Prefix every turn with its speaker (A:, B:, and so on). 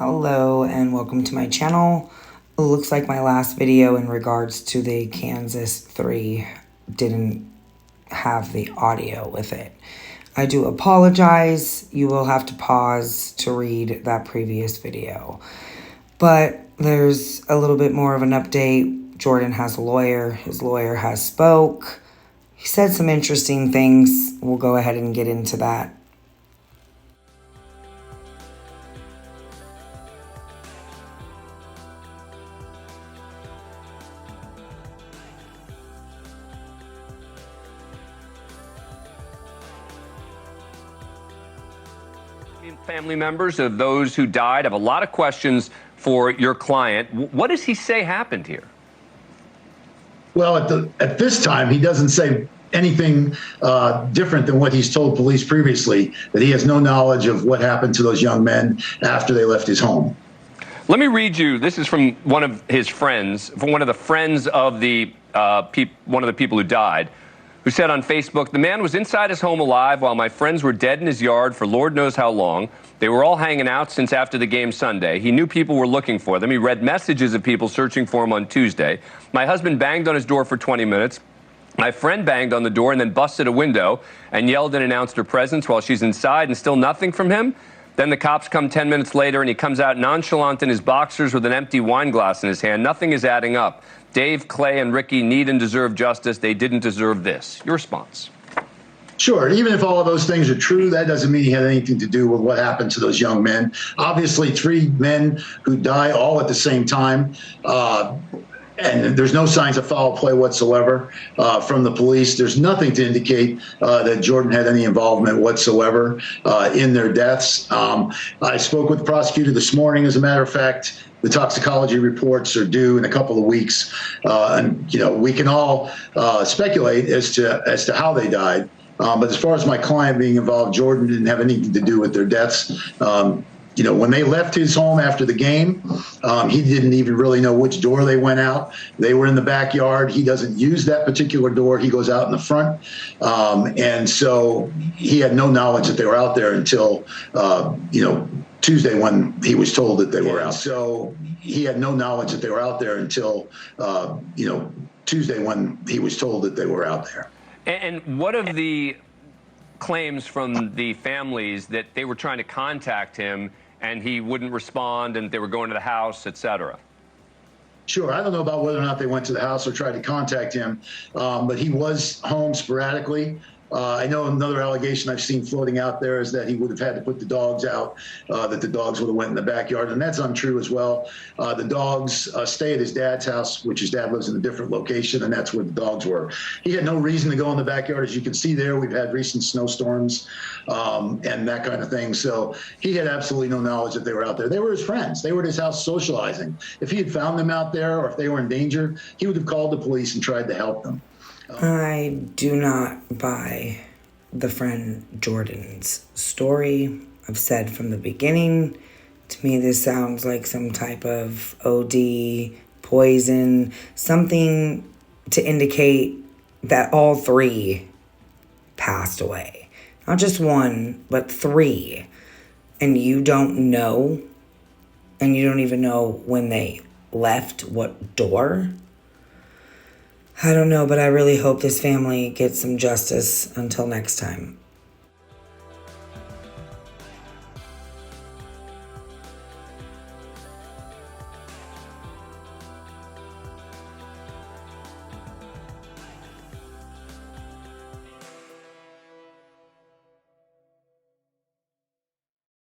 A: Hello and welcome to my channel. It looks like my last video in regards to the Kansas 3 didn't have the audio with it. I do apologize. You will have to pause to read that previous video. But there's a little bit more of an update. Jordan has a lawyer. His lawyer has spoke. He said some interesting things. We'll go ahead and get into that.
B: Family members of those who died have a lot of questions for your client. What does he say happened here?
C: Well, at this time, he doesn't say anything different than what he's told police previously, that he has no knowledge of what happened to those young men after they left his home.
B: Let me read you. This is from one of his friends, from one of the friends of the one of the people who died, who said on Facebook, "The man was inside his home alive while my friends were dead in his yard for Lord knows how long. They were all hanging out since after the game Sunday. He knew people were looking for them. He read messages of people searching for him on Tuesday. My husband banged on his door for 20 minutes. My friend banged on the door and then busted a window and yelled and announced her presence while she's inside, and still nothing from him. Then the cops come 10 minutes later and he comes out nonchalant in his boxers with an empty wine glass in his hand. Nothing is adding up. Dave, Clay, and Ricky need and deserve justice. They didn't deserve this." Your response?
C: Sure. Even if all of those things are true, that doesn't mean he had anything to do with what happened to those young men. Obviously, 3 men who die all at the same time. And there's no signs of foul play whatsoever from the police. There's nothing to indicate that Jordan had any involvement whatsoever in their deaths. I spoke with the prosecutor this morning, as a matter of fact. The toxicology reports are due in a couple of weeks. And, you know, we can all speculate as to how they died. But as far as my client being involved, Jordan didn't have anything to do with their deaths. You know, when they left his home after the game, he didn't even really know which door they went out. They were in the backyard. He doesn't use that particular door. He goes out in the front. And so he had no knowledge that they were out there until, you know, Tuesday when he was told that they were out. So he had no knowledge that they were out there until, you know, Tuesday when he was told that they were out there.
B: And what of the claims from the families that they were trying to contact him and he wouldn't respond and they were going to the house, et cetera?
C: Sure. I don't know about whether or not they went to the house or tried to contact him, but he was home sporadically. I know another allegation I've seen floating out there is that he would have had to put the dogs out, that the dogs would have went in the backyard, and that's untrue as well. The dogs stay at his dad's house, which his dad lives in a different location, and that's where the dogs were. He had no reason to go in the backyard. As you can see there, we've had recent snowstorms and that kind of thing. So he had absolutely no knowledge that they were out there. They were his friends. They were at his house socializing. If he had found them out there or if they were in danger, he would have called the police and tried to help them.
A: I do not buy the friend Jordan's story. I've said from the beginning, to me this sounds like some type of OD, poison, something to indicate that all 3 passed away. Not just 1, but 3. And you don't know, and you don't even know when they left, what door. I don't know, but I really hope this family gets some justice. Until next time.